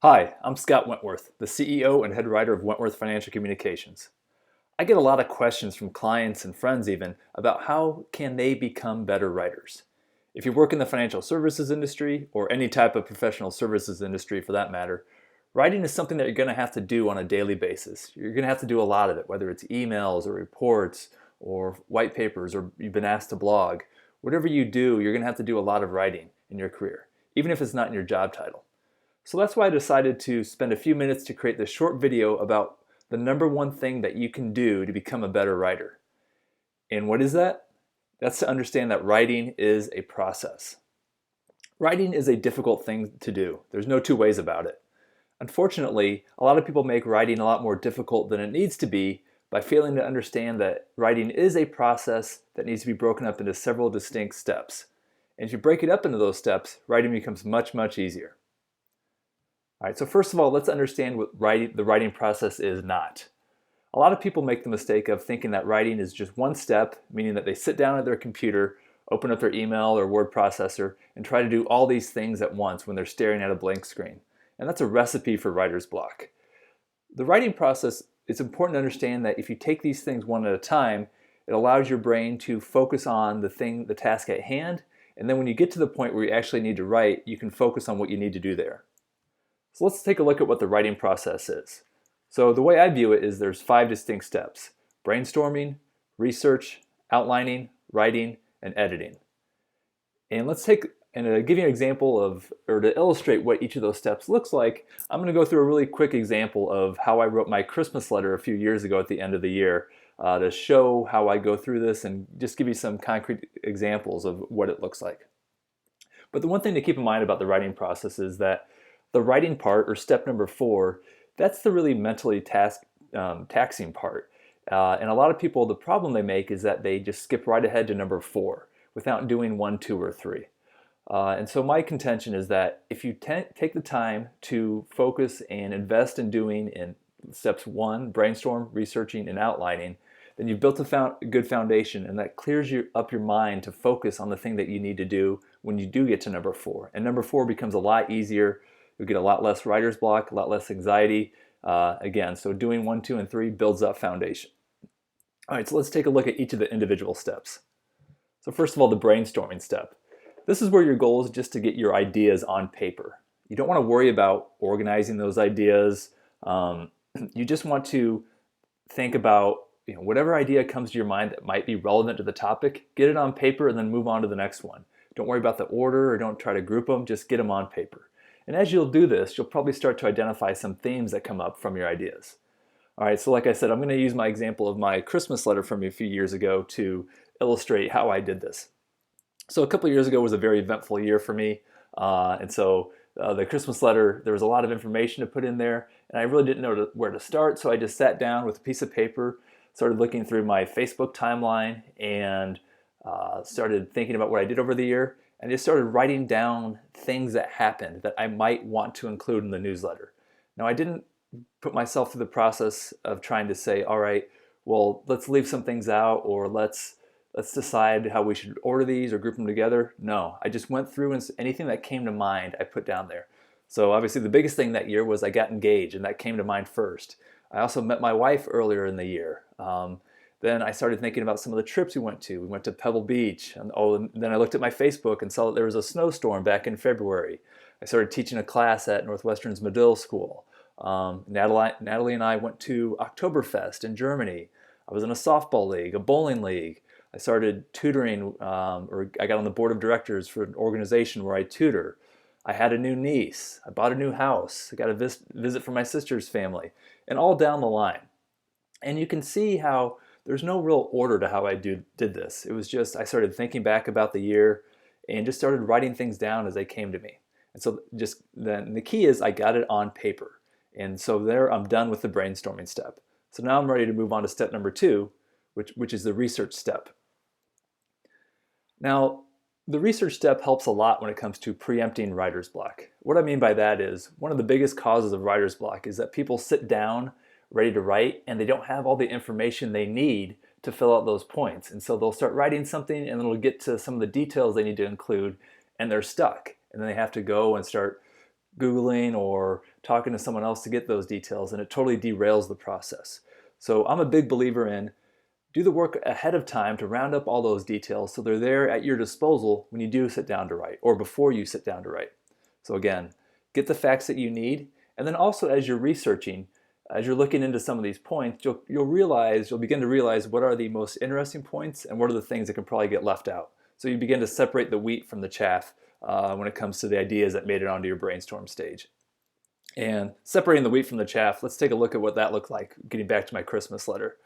Hi, I'm Scott Wentworth, the CEO and head writer of Wentworth Financial Communications. I get a lot of questions from clients and friends even about how can they become better writers. If you work in the financial services industry or any type of professional services industry for that matter, writing is something that you're going to have to do on a daily basis. You're going to have to do a lot of it, whether it's emails or reports or white papers or you've been asked to blog. Whatever you do, you're going to have to do a lot of writing in your career, even if it's not in your job title. So that's why I decided to spend a few minutes to create this short video about the number one thing that you can do to become a better writer. And what is that? That's to understand that writing is a process. Writing is a difficult thing to do. There's no two ways about it. Unfortunately, a lot of people make writing a lot more difficult than it needs to be by failing to understand that writing is a process that needs to be broken up into several distinct steps. And if you break it up into those steps, writing becomes much, much easier. All right, so first of all, let's understand what the writing process is not. A lot of people make the mistake of thinking that writing is just one step, meaning that they sit down at their computer, open up their email or word processor, and try to do all these things at once when they're staring at a blank screen. And that's a recipe for writer's block. The writing process, it's important to understand that if you take these things one at a time, it allows your brain to focus on the task at hand, and then when you get to the point where you actually need to write, you can focus on what you need to do there. So let's take a look at what the writing process is. So the way I view it is there's 5 distinct steps: brainstorming, research, outlining, writing, and editing. And let's give you an example of, or to illustrate what each of those steps looks like, I'm going to go through a really quick example of how I wrote my Christmas letter a few years ago at the end of the year to show how I go through this and just give you some concrete examples of what it looks like. But the one thing to keep in mind about the writing process is that the writing part, or step number 4, that's the really mentally taxing part. And a lot of people, the problem they make is that they just skip right ahead to number 4 without doing 1, 2, or 3. And so my contention is that if you take the time to focus and invest in doing in steps 1, brainstorm, researching, and outlining, then you've built a good foundation, and that clears up your mind to focus on the thing that you need to do when you do get to number 4. And number 4 becomes a lot easier. You'll get a lot less writer's block, a lot less anxiety. Again, so doing 1, 2, and 3 builds that foundation. All right, so let's take a look at each of the individual steps. So first of all, the brainstorming step. This is where your goal is just to get your ideas on paper. You don't want to worry about organizing those ideas. You just want to think about whatever idea comes to your mind that might be relevant to the topic, get it on paper and then move on to the next one. Don't worry about the order or don't try to group them, just get them on paper. And as you'll do this, you'll probably start to identify some themes that come up from your ideas. All right, so like I said, I'm going to use my example of my Christmas letter from a few years ago to illustrate how I did this. So a couple of years ago was a very eventful year for me. And so the Christmas letter, there was a lot of information to put in there, and I really didn't know where to start. So I just sat down with a piece of paper, started looking through my Facebook timeline, and started thinking about what I did over the year. And just started writing down things that happened that I might want to include in the newsletter. Now, I didn't put myself through the process of trying to say, all right, well, let's leave some things out, or let's decide how we should order these or group them together. No, I just went through and anything that came to mind, I put down there. So obviously the biggest thing that year was I got engaged, and that came to mind first. I also met my wife earlier in the year. Then I started thinking about some of the trips we went to. We went to Pebble Beach, and then I looked at my Facebook and saw that there was a snowstorm back in February. I started teaching a class at Northwestern's Medill School. Natalie and I went to Oktoberfest in Germany. I was in a softball league, a bowling league. I started tutoring, or I got on the board of directors for an organization where I tutor. I had a new niece. I bought a new house. I got a visit from my sister's family, and all down the line. And you can see how there's no real order to how I did this. It was just, I started thinking back about the year and just started writing things down as they came to me. And so then the key is I got it on paper. And so there I'm done with the brainstorming step. So now I'm ready to move on to step number 2, which is the research step. Now, the research step helps a lot when it comes to preempting writer's block. What I mean by that is one of the biggest causes of writer's block is that people sit down ready to write, and they don't have all the information they need to fill out those points. And so they'll start writing something, and then it'll get to some of the details they need to include, and they're stuck. And then they have to go and start Googling or talking to someone else to get those details, and it totally derails the process. So I'm a big believer in do the work ahead of time to round up all those details so they're there at your disposal when you do sit down to write or before you sit down to write. So again, get the facts that you need, and then also as you're researching, as you're looking into some of these points, you'll begin to realize what are the most interesting points and what are the things that can probably get left out. So you begin to separate the wheat from the chaff when it comes to the ideas that made it onto your brainstorm stage. And separating the wheat from the chaff, let's take a look at what that looked like, getting back to my Christmas letter.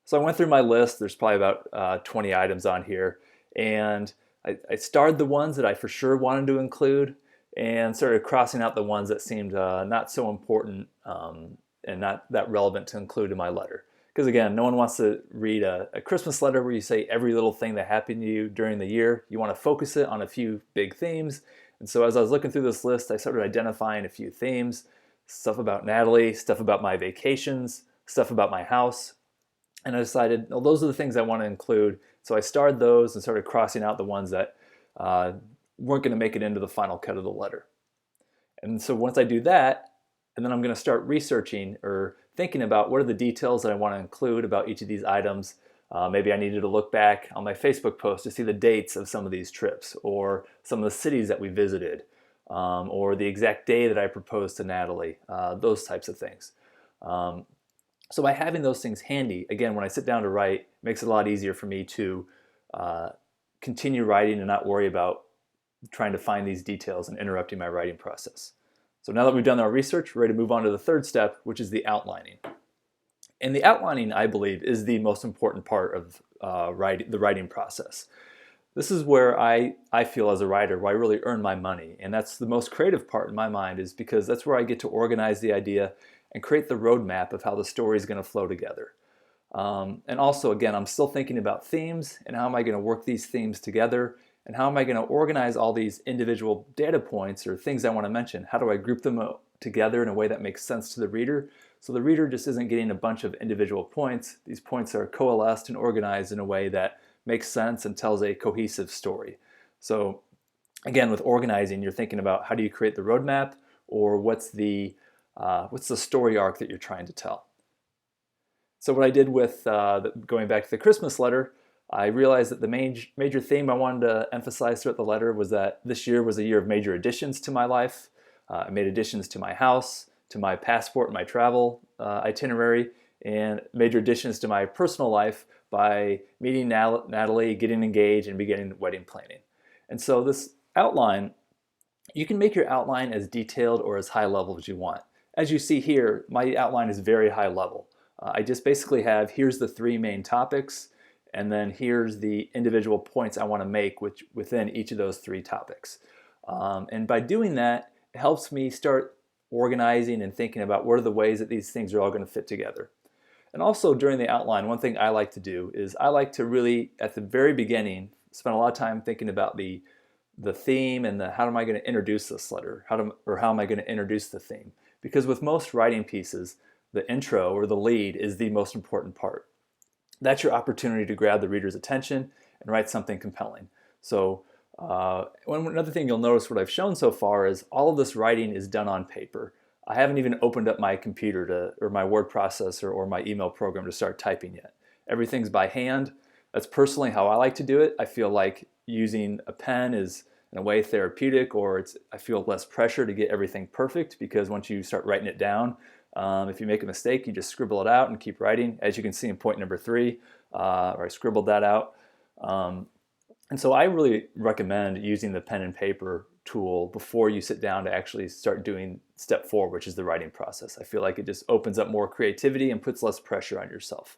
So I went through my list. There's probably about 20 items on here, and I starred the ones that I for sure wanted to include and started crossing out the ones that seemed not so important and not that relevant to include in my letter. Because again, no one wants to read a Christmas letter where you say every little thing that happened to you during the year. You want to focus it on a few big themes. And so as I was looking through this list, I started identifying a few themes, stuff about Natalie, stuff about my vacations, stuff about my house. And I decided, well, those are the things I want to include. So I starred those and started crossing out the ones that weren't going to make it into the final cut of the letter. And so once I do that, and then I'm going to start researching or thinking about what are the details that I want to include about each of these items. Maybe I needed to look back on my Facebook post to see the dates of some of these trips or some of the cities that we visited or the exact day that I proposed to Natalie, those types of things. So by having those things handy, again, when I sit down to write, it makes it a lot easier for me to continue writing and not worry about trying to find these details and interrupting my writing process. So now that we've done our research, we're ready to move on to the third step, which is the outlining. And the outlining, I believe, is the most important part of the writing process. This is where I feel as a writer, where I really earn my money. And that's the most creative part in my mind, is because that's where I get to organize the idea and create the roadmap of how the story is going to flow together. And also, again, I'm still thinking about themes and how am I going to work these themes together and how am I going to organize all these individual data points or things I want to mention. How do I group them together in a way that makes sense to the reader so the reader just isn't getting a bunch of individual points. These points are coalesced and organized in a way that makes sense and tells a cohesive story. So again, with organizing, you're thinking about how do you create the roadmap or what's the story arc that you're trying to tell. So what I did with going back to the Christmas letter, I realized that the major theme I wanted to emphasize throughout the letter was that this year was a year of major additions to my life. I made additions to my house, to my passport, my travel itinerary, and major additions to my personal life by meeting Natalie, getting engaged, and beginning wedding planning. And so this outline, you can make your outline as detailed or as high level as you want. As you see here, my outline is very high level. I just basically have, here's the three main topics, and then here's the individual points I want to make within each of those three topics. And by doing that, it helps me start organizing and thinking about what are the ways that these things are all going to fit together. And also during the outline, one thing I like to do is I like to really, at the very beginning, spend a lot of time thinking about the theme and how am I going to introduce this letter, how am I going to introduce the theme. Because with most writing pieces, the intro or the lead is the most important part. That's your opportunity to grab the reader's attention and write something compelling. So another thing you'll notice what I've shown so far is all of this writing is done on paper. I haven't even opened up my computer or my word processor or my email program to start typing yet. Everything's by hand. That's personally how I like to do it. I feel like using a pen is in a way therapeutic, or I feel less pressure to get everything perfect, because once you start writing it down, if you make a mistake, you just scribble it out and keep writing. As you can see in point number 3, or I scribbled that out. And so I really recommend using the pen and paper tool before you sit down to actually start doing step 4, which is the writing process. I feel like it just opens up more creativity and puts less pressure on yourself.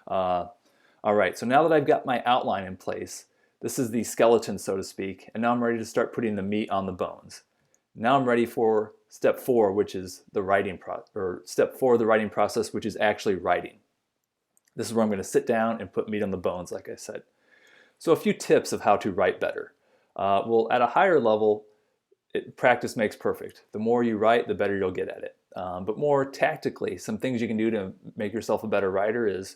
All right, so now that I've got my outline in place, this is the skeleton, so to speak, and now I'm ready to start putting the meat on the bones. Now I'm ready for step 4, which is the writing step 4 of the writing process, which is actually writing. This is where I'm going to sit down and put meat on the bones, like I said. So a few tips of how to write better. Well, at a higher level, practice makes perfect. The more you write, the better you'll get at it. But more tactically, some things you can do to make yourself a better writer is,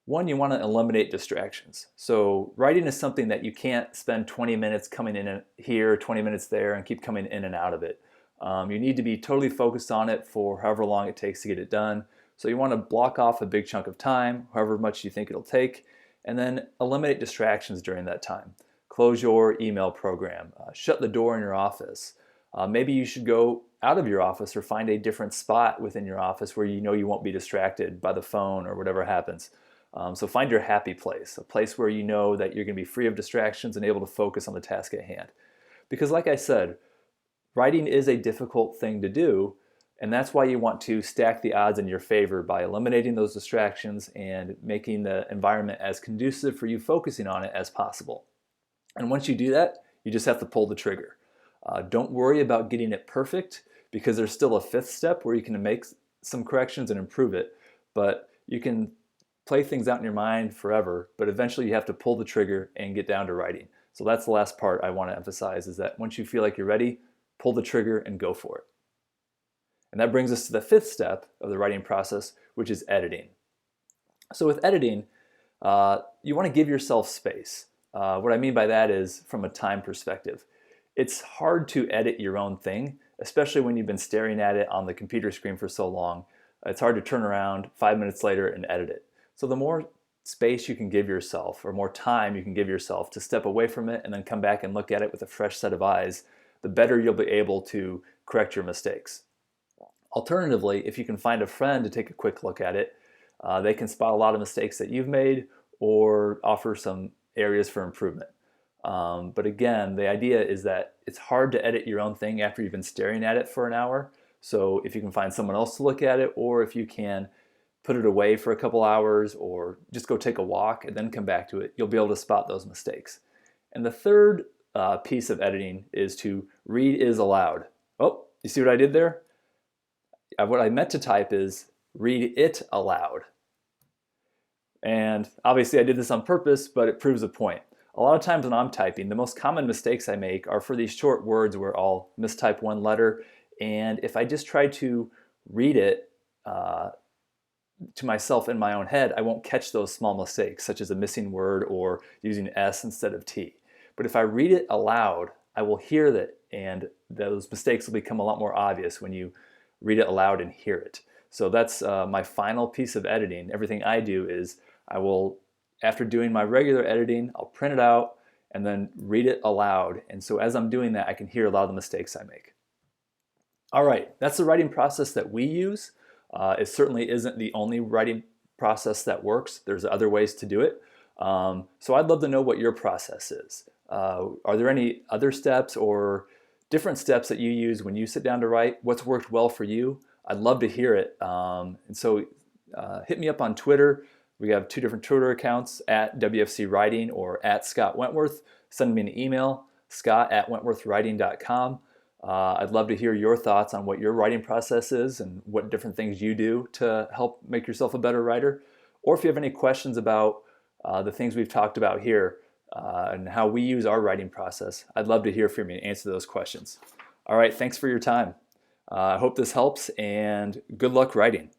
one, you want to eliminate distractions. So writing is something that you can't spend 20 minutes coming in here, 20 minutes there, and keep coming in and out of it. You need to be totally focused on it for however long it takes to get it done. So you want to block off a big chunk of time, however much you think it'll take, and then eliminate distractions during that time. Close your email program, shut the door in your office. Maybe you should go out of your office or find a different spot within your office where you know you won't be distracted by the phone or whatever happens. So find your happy place, a place where you know that you're going to be free of distractions and able to focus on the task at hand. Because like I said, writing is a difficult thing to do, and that's why you want to stack the odds in your favor by eliminating those distractions and making the environment as conducive for you focusing on it as possible. And once you do that, you just have to pull the trigger. Don't worry about getting it perfect, because there's still a fifth step where you can make some corrections and improve it. But you can play things out in your mind forever, but eventually you have to pull the trigger and get down to writing. So that's the last part I want to emphasize, is that once you feel like you're ready, pull the trigger and go for it. And that brings us to the fifth step of the writing process, which is editing. So with editing, you want to give yourself space. What I mean by that is from a time perspective. It's hard to edit your own thing, especially when you've been staring at it on the computer screen for so long. It's hard to turn around 5 minutes later and edit it. So the more space you can give yourself, or more time you can give yourself to step away from it and then come back and look at it with a fresh set of eyes, the better you'll be able to correct your mistakes. Alternatively, if you can find a friend to take a quick look at it, they can spot a lot of mistakes that you've made or offer some areas for improvement. But again, the idea is that it's hard to edit your own thing after you've been staring at it for an hour. So if you can find someone else to look at it, or if you can put it away for a couple hours, or just go take a walk and then come back to it, you'll be able to spot those mistakes. And the third piece of editing is to read is aloud. Oh, you see what I did there? What I meant to type is read it aloud. And obviously I did this on purpose, but it proves a point. A lot of times when I'm typing, the most common mistakes I make are for these short words where I'll mistype one letter, and if I just try to read it to myself in my own head, I won't catch those small mistakes, such as a missing word or using S instead of T. But if I read it aloud, I will hear that, and those mistakes will become a lot more obvious when you read it aloud and hear it. So that's my final piece of editing. Everything I do is I will, after doing my regular editing, I'll print it out and then read it aloud. And so as I'm doing that, I can hear a lot of the mistakes I make. All right, that's the writing process that we use. It certainly isn't the only writing process that works. There's other ways to do it. So I'd love to know what your process is. Are there any other steps or different steps that you use when you sit down to write? What's worked well for you? I'd love to hear it. And so hit me up on Twitter. We have 2 different Twitter accounts, at WFC Writing or at Scott Wentworth. Send me an email, scott@wentworthwriting.com. I'd love to hear your thoughts on what your writing process is and what different things you do to help make yourself a better writer. Or if you have any questions about the things we've talked about here and how we use our writing process, I'd love to hear from you and answer those questions. All right, thanks for your time. I hope this helps, and good luck writing.